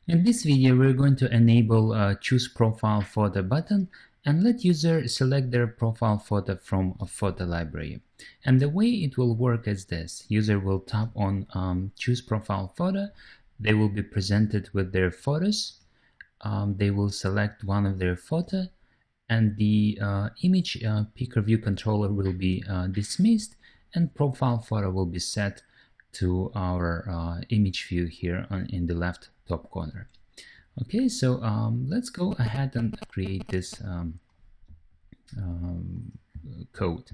In this video, we're going to enable choose profile photo button and let user select their profile photo from a photo library. And the way it will work is this: user will tap on choose profile photo. They will be presented with their photos. They will select one of their photo, and the image picker view controller will be dismissed, and profile photo will be set to our image view here in the left top corner. Okay, so let's go ahead and create this code.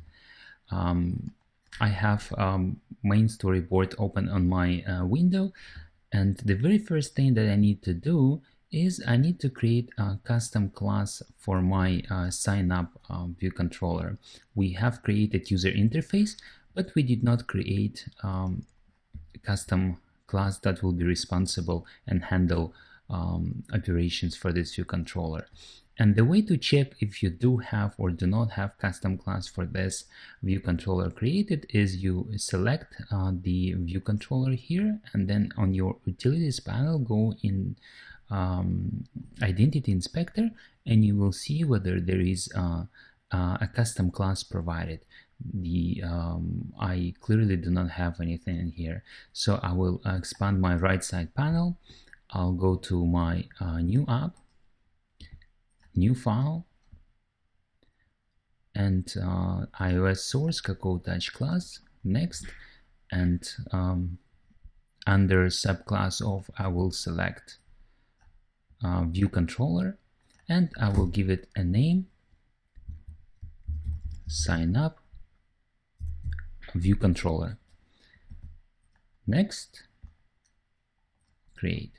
I have main storyboard open on my window, and the very first thing that I need to do is I need to create a custom class for my sign up view controller. We have created user interface, but we did not create a custom class that will be responsible and handle operations for this view controller. And the way to check if you do have or do not have custom class for this view controller created is you select the view controller here, and then on your utilities panel go in identity inspector, and you will see whether there is a custom class provided. I clearly do not have anything in here, so I will expand my right side panel. I'll go to my new app, new file, and iOS source Kakao Touch class, next, and under subclass of I will select view controller, and I will give it a name, sign up view controller. Next, create.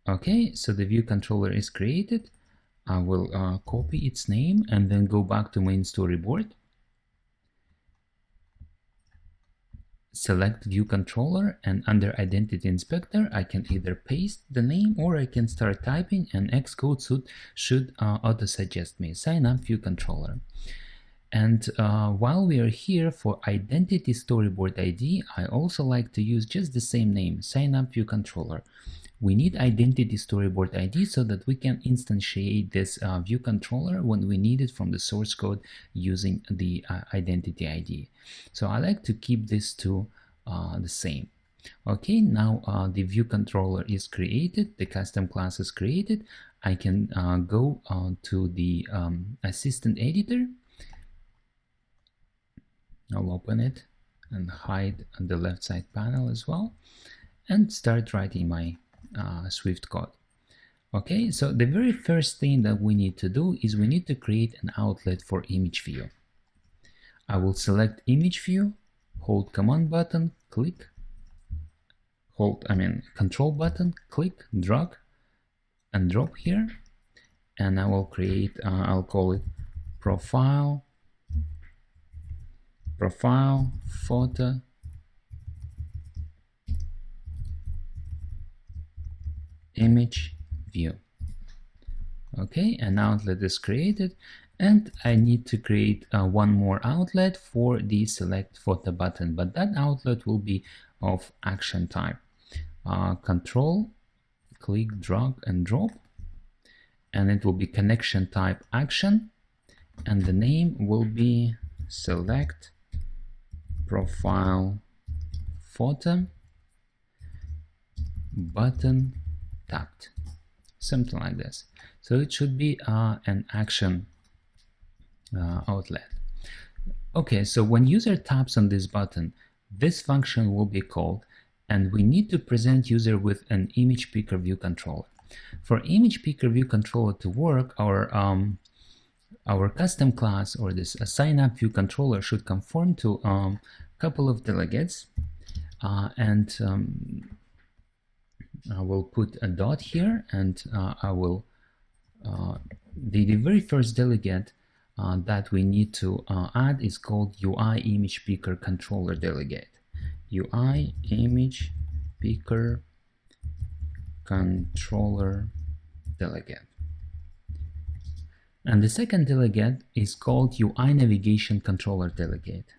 Okay, so the view controller is created. I will copy its name and then go back to main storyboard. Select view controller, and under identity inspector I can either paste the name or I can start typing, and Xcode should auto suggest me sign up view controller. And while we are here, for identity storyboard ID, I also like to use just the same name, sign up view controller. We need identity storyboard ID so that we can instantiate this view controller when we need it from the source code using the identity ID. So I like to keep these two the same. Okay, now the view controller is created, the custom class is created. I can go to the assistant editor. I'll open it and hide on the left side panel as well, and start writing my Swift code. Okay, so the very first thing that we need to do is we need to create an outlet for image view. I will select image view, hold command button, click, control button, click, drag and drop here, and I will create, I'll call it profile photo image view. Okay, an outlet is created, and I need to create one more outlet for the select photo button, but that outlet will be of action type. Control, click, drag and drop, and it will be connection type action, and the name will be select profile photo button tapped, something like this. So it should be an action outlet. Okay, so when user taps on this button, this function will be called, and we need to present user with an image picker view controller. For image picker view controller to work, our custom class, or this sign up view controller, should conform to a couple of delegates, and I will put a dot here, and I will the very first delegate that we need to add is called UI image picker controller delegate. UI image picker controller delegate. And the second delegate is called UI navigation controller delegate.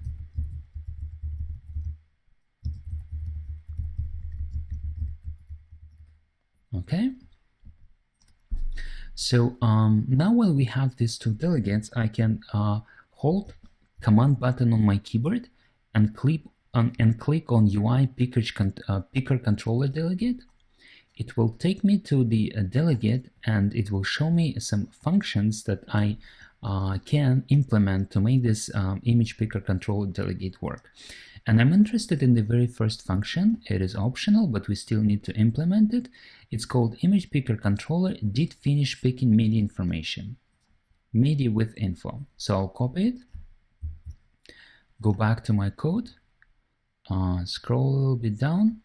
Okay. So now when we have these two delegates, I can hold Command button on my keyboard and click on UI picker controller delegate. It will take me to the delegate, and it will show me some functions that I can implement to make this image picker controller delegate work. And I'm interested in the very first function. It is optional, but we still need to implement it. It's called image picker controller did finish picking media information, media with info. So I'll copy it, go back to my code, scroll a little bit down,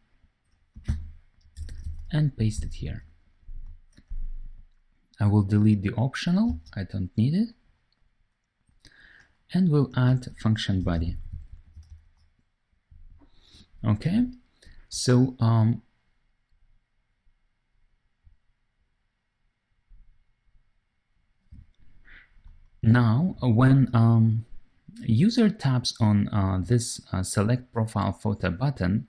and paste it here. I will delete the optional, I don't need it, and we'll add function body. Okay, so now when user taps on this select profile photo button,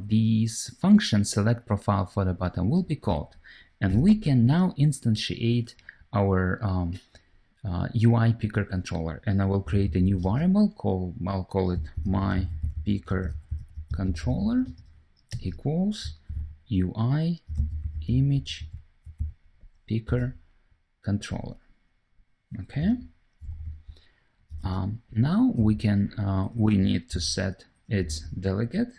this function select profile photo button will be called, and we can now instantiate our UI picker controller. And I will create a new variable I'll call it my picker controller equals UI image picker controller. Okay. Now we need to set its delegate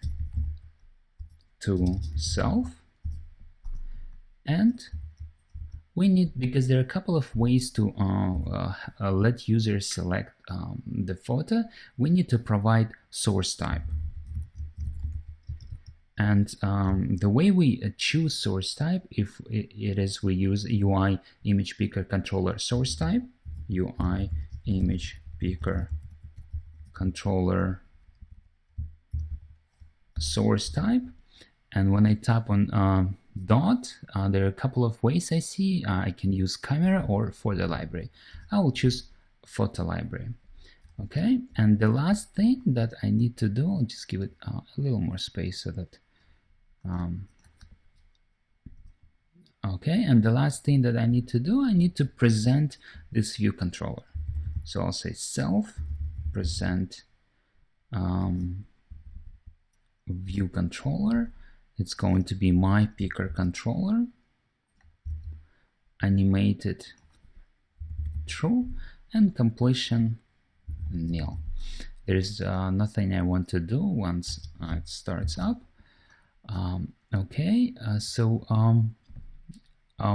to self, and we need, because there are a couple of ways to let users select the photo, we need to provide source type. And the way we choose source type, if it is, we use UI image picker controller source type, UI image picker controller source type. And when I tap on dot, there are a couple of ways I see. I can use camera or photo library. I will choose photo library. Okay, and the last thing that I need to do, I'll just give it a little more space so that okay, and the last thing that I need to do, I need to present this view controller. So I'll say self present view controller. It's going to be my picker controller, animated true, and completion nil. There is nothing I want to do once it starts up. Okay, so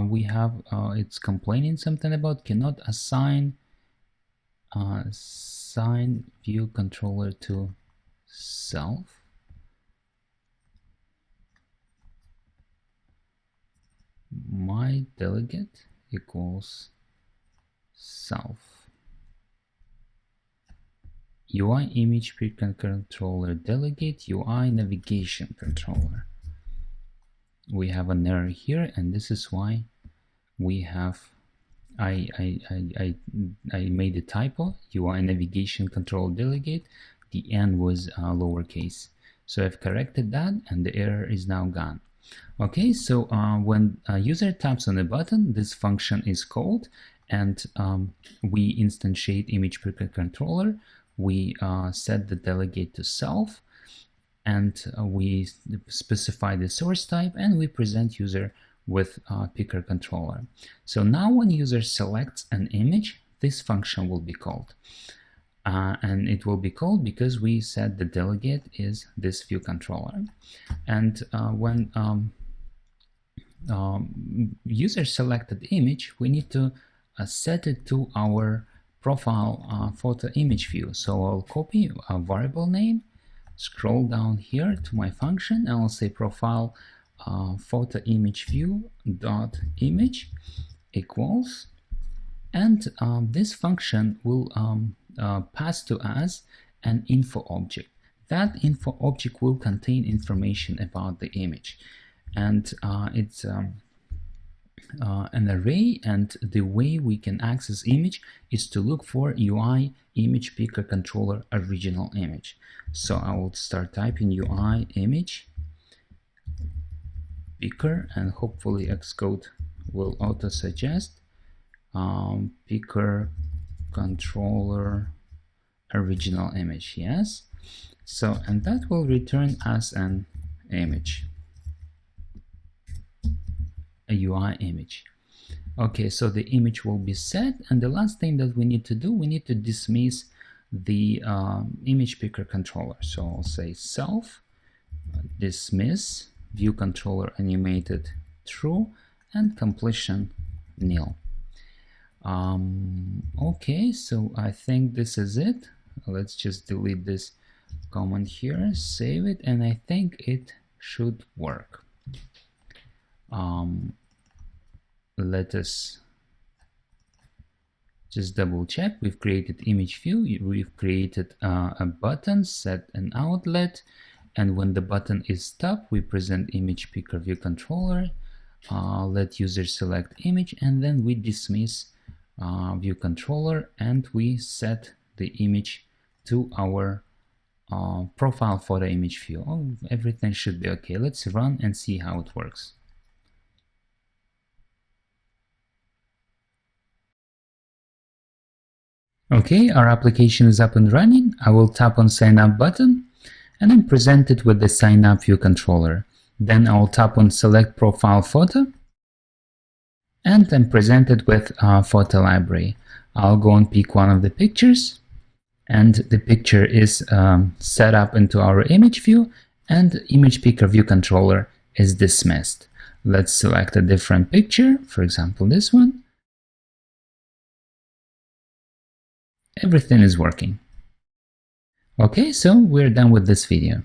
we have it's complaining something about cannot assign view controller to self. My delegate equals self. UI image picker controller delegate UI navigation controller. We have an error here, and this is why we have I made a typo. UI navigation control delegate, the N was lowercase, so I've corrected that and the error is now gone. Okay, so when a user taps on a button, this function is called, and we instantiate image picker controller. We set the delegate to self, and we specify the source type, and we present user with picker controller. So now when user selects an image, this function will be called. And it will be called because we said the delegate is this view controller. And when user selected image, we need to set it to our profile photo image view. So I'll copy a variable name, scroll down here to my function, and I'll say profile photo image view dot image equals, and this function will pass to us an info object. That info object will contain information about the image, and it's an array, and the way we can access image is to look for UI image picker controller original image. So I will start typing UI image picker, and hopefully Xcode will auto-suggest picker controller original image. Yes, so and that will return us an image, a UI image. Okay, so the image will be set, and the last thing that we need to do, we need to dismiss the image picker controller. So I'll say self dismiss view controller animated true and completion nil. Okay, so I think this is it. Let's just delete this comment here, save it, and I think it should work. Let us just double check. We've created image view, we've created a button, set an outlet, and when the button is stopped, we present image picker view controller, let user select image, and then we dismiss view controller, and we set the image to our profile photo image view. Oh, everything should be okay. Let's run and see how it works. Okay, our application is up and running. I will tap on sign up button, and I'm presented with the sign up view controller. Then I will tap on select profile photo, and I'm presented with a photo library. I'll go and pick one of the pictures, and the picture is set up into our image view, and image picker view controller is dismissed. Let's select a different picture, for example this one. Everything is working. Okay, so we're done with this video.